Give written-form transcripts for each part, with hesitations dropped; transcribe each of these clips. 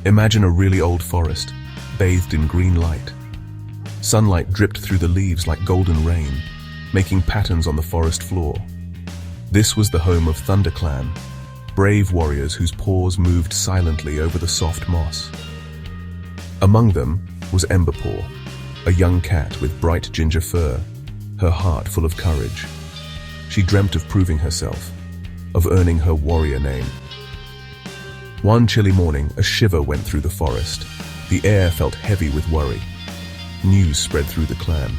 Imagine a really old forest, bathed in green light. Sunlight dripped through the leaves like golden rain, making patterns on the forest floor. This was the home of ThunderClan, brave warriors whose paws moved silently over the soft moss. Among them was Emberpaw, a young cat with bright ginger fur, her heart full of courage. She dreamt of proving herself, of earning her warrior name. One chilly morning, a shiver went through the forest. The air felt heavy with worry. News spread through the clan.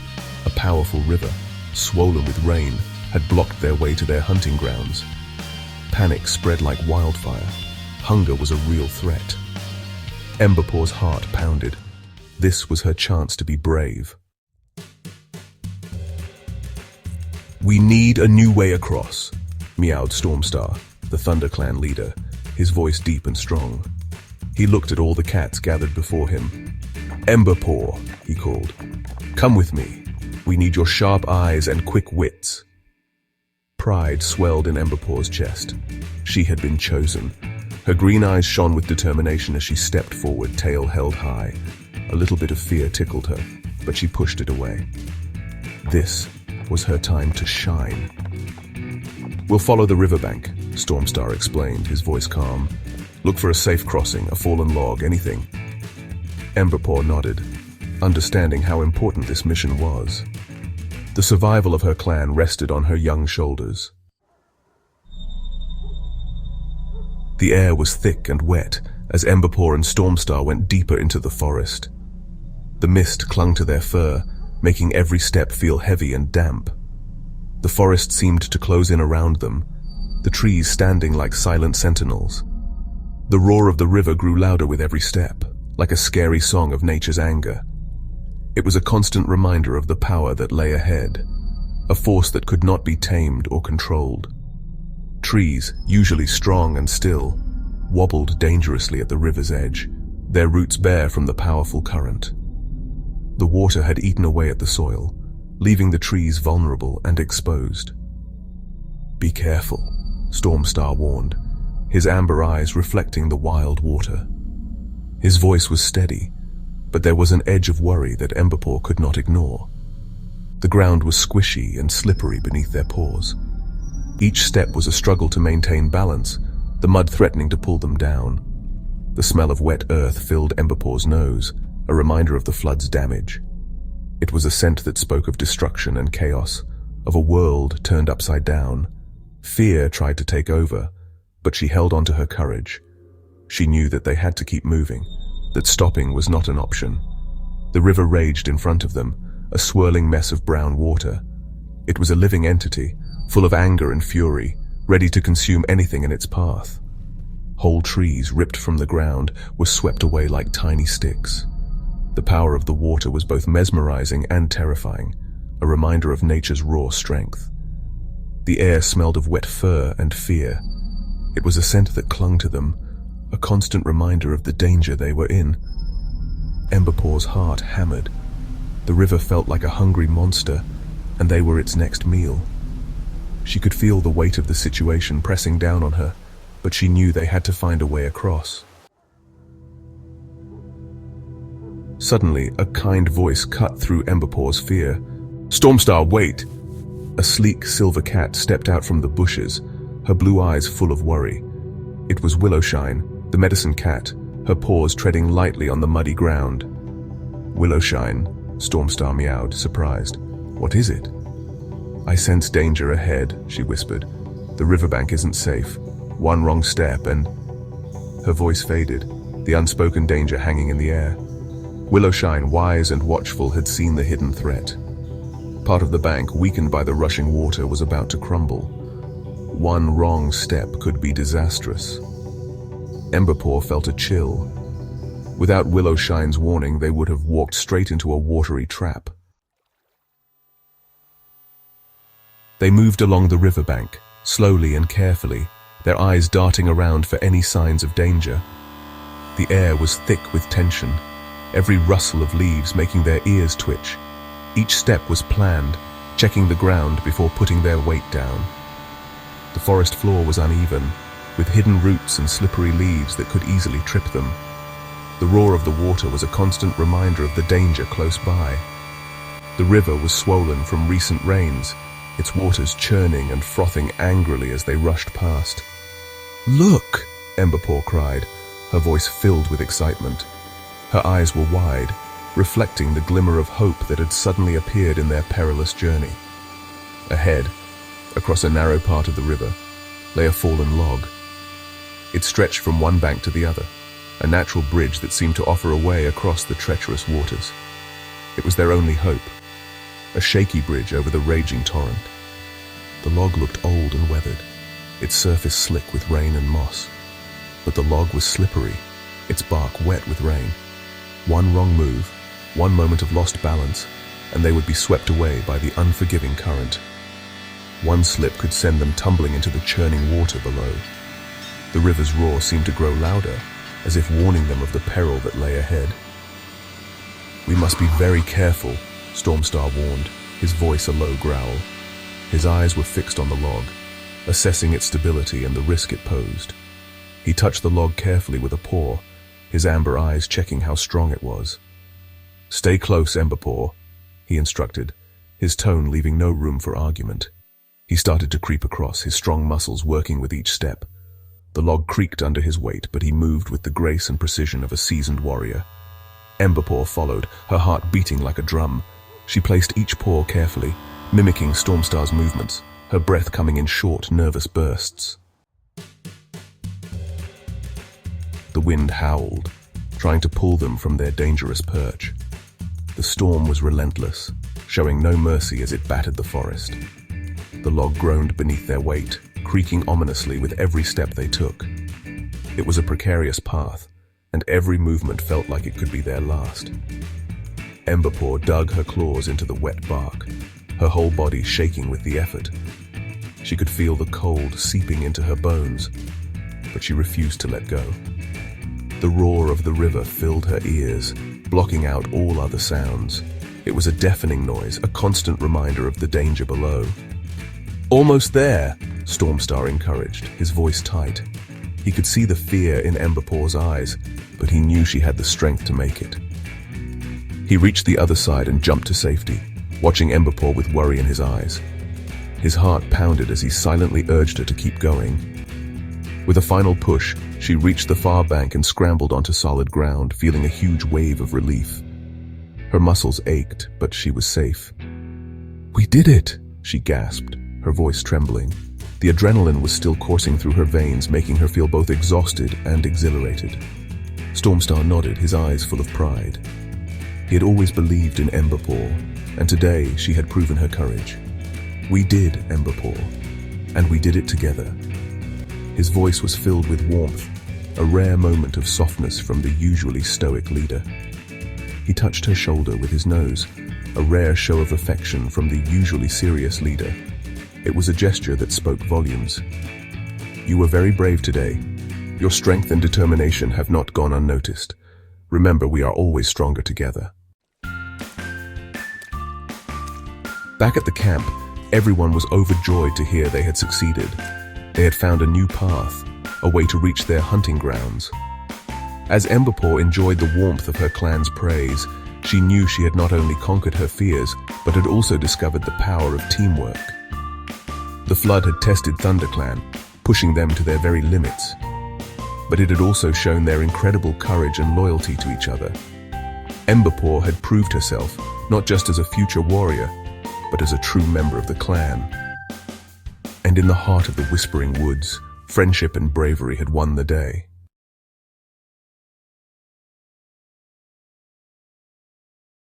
A powerful river, swollen with rain, had blocked their way to their hunting grounds. Panic spread like wildfire. Hunger was a real threat. Emberpaw's heart pounded. This was her chance to be brave. "We need a new way across," meowed Stormstar, the ThunderClan leader, his voice deep and strong. He looked at all the cats gathered before him. "Emberpaw," he called, "come with me. We need your sharp eyes and quick wits." Pride swelled in Emberpaw's chest. She had been chosen. Her green eyes shone with determination as she stepped forward, tail held high. A little bit of fear tickled her, but she pushed it away. This was her time to shine. "We'll follow the riverbank," Stormstar explained, his voice calm. "Look for a safe crossing, a fallen log, anything." Emberpaw nodded, understanding how important this mission was. The survival of her clan rested on her young shoulders. The air was thick and wet as Emberpaw and Stormstar went deeper into the forest. The mist clung to their fur, making every step feel heavy and damp. The forest seemed to close in around them, the trees standing like silent sentinels. The roar of the river grew louder with every step, like a scary song of nature's anger. It was a constant reminder of the power that lay ahead, a force that could not be tamed or controlled. Trees, usually strong and still, wobbled dangerously at the river's edge, their roots bare from the powerful current. The water had eaten away at the soil, leaving the trees vulnerable and exposed. "Be careful," Stormstar warned, his amber eyes reflecting the wild water. His voice was steady, but there was an edge of worry that Emberpaw could not ignore. The ground was squishy and slippery beneath their paws. Each step was a struggle to maintain balance, the mud threatening to pull them down. The smell of wet earth filled Emberpaw's nose, a reminder of the flood's damage. It was a scent that spoke of destruction and chaos, of a world turned upside down. Fear tried to take over, but she held on to her courage. She knew that they had to keep moving, that stopping was not an option. The river raged in front of them, a swirling mess of brown water. It was a living entity, full of anger and fury, ready to consume anything in its path. Whole trees ripped from the ground were swept away like tiny sticks. The power of the water was both mesmerizing and terrifying, a reminder of nature's raw strength. The air smelled of wet fur and fear. It was a scent that clung to them, a constant reminder of the danger they were in. Emberpaw's heart hammered. The river felt like a hungry monster, and they were its next meal. She could feel the weight of the situation pressing down on her, but she knew they had to find a way across. Suddenly, a kind voice cut through Emberpaw's fear. "Stormstar, wait!" A sleek silver cat stepped out from the bushes, her blue eyes full of worry. It was Willowshine, the medicine cat, her paws treading lightly on the muddy ground. "Willowshine," Stormstar meowed, surprised. "What is it?" "I sense danger ahead," she whispered. "The riverbank isn't safe. One wrong step and—" Her voice faded, the unspoken danger hanging in the air. Willowshine, wise and watchful, had seen the hidden threat. Part of the bank, weakened by the rushing water, was about to crumble. One wrong step could be disastrous. Emberpaw felt a chill. Without Willowshine's warning, they would have walked straight into a watery trap. They moved along the riverbank, slowly and carefully, their eyes darting around for any signs of danger. The air was thick with tension, every rustle of leaves making their ears twitch. Each step was planned, checking the ground before putting their weight down. The forest floor was uneven, with hidden roots and slippery leaves that could easily trip them. The roar of the water was a constant reminder of the danger close by. The river was swollen from recent rains, its waters churning and frothing angrily as they rushed past. "Look!" Emberpaw cried, her voice filled with excitement. Her eyes were wide, reflecting the glimmer of hope that had suddenly appeared in their perilous journey. Ahead, across a narrow part of the river, lay a fallen log. It stretched from one bank to the other, a natural bridge that seemed to offer a way across the treacherous waters. It was their only hope, a shaky bridge over the raging torrent. The log looked old and weathered, its surface slick with rain and moss. But the log was slippery, its bark wet with rain. One wrong move, one moment of lost balance, and they would be swept away by the unforgiving current. One slip could send them tumbling into the churning water below. The river's roar seemed to grow louder, as if warning them of the peril that lay ahead. "We must be very careful," Stormstar warned, his voice a low growl. His eyes were fixed on the log, assessing its stability and the risk it posed. He touched the log carefully with a paw, his amber eyes checking how strong it was. "Stay close, Emberpaw," he instructed, his tone leaving no room for argument. He started to creep across, his strong muscles working with each step. The log creaked under his weight, but he moved with the grace and precision of a seasoned warrior. Emberpaw followed, her heart beating like a drum. She placed each paw carefully, mimicking Stormstar's movements, her breath coming in short, nervous bursts. The wind howled, trying to pull them from their dangerous perch. The storm was relentless, showing no mercy as it battered the forest. The log groaned beneath their weight, creaking ominously with every step they took. It was a precarious path, and every movement felt like it could be their last. Emberpaw dug her claws into the wet bark, her whole body shaking with the effort. She could feel the cold seeping into her bones, but she refused to let go. The roar of the river filled her ears, blocking out all other sounds. It was a deafening noise, a constant reminder of the danger below. "Almost there," Stormstar encouraged, his voice tight. He could see the fear in Emberpaw's eyes, but he knew she had the strength to make it. He reached the other side and jumped to safety, watching Emberpaw with worry in his eyes. His heart pounded as he silently urged her to keep going. With a final push, she reached the far bank and scrambled onto solid ground, feeling a huge wave of relief. Her muscles ached, but she was safe. "We did it!" she gasped, her voice trembling. The adrenaline was still coursing through her veins, making her feel both exhausted and exhilarated. Stormstar nodded, his eyes full of pride. He had always believed in Emberpaw, and today she had proven her courage. "We did, Emberpaw, and we did it together." His voice was filled with warmth, a rare moment of softness from the usually stoic leader. He touched her shoulder with his nose, a rare show of affection from the usually serious leader. It was a gesture that spoke volumes. "You were very brave today. Your strength and determination have not gone unnoticed. Remember, we are always stronger together." Back at the camp, everyone was overjoyed to hear they had succeeded. They had found a new path, a way to reach their hunting grounds. As Emberpaw enjoyed the warmth of her clan's praise, she knew she had not only conquered her fears, but had also discovered the power of teamwork. The flood had tested ThunderClan, pushing them to their very limits. But it had also shown their incredible courage and loyalty to each other. Emberpaw had proved herself, not just as a future warrior, but as a true member of the clan. And in the heart of the Whispering Woods, friendship and bravery had won the day.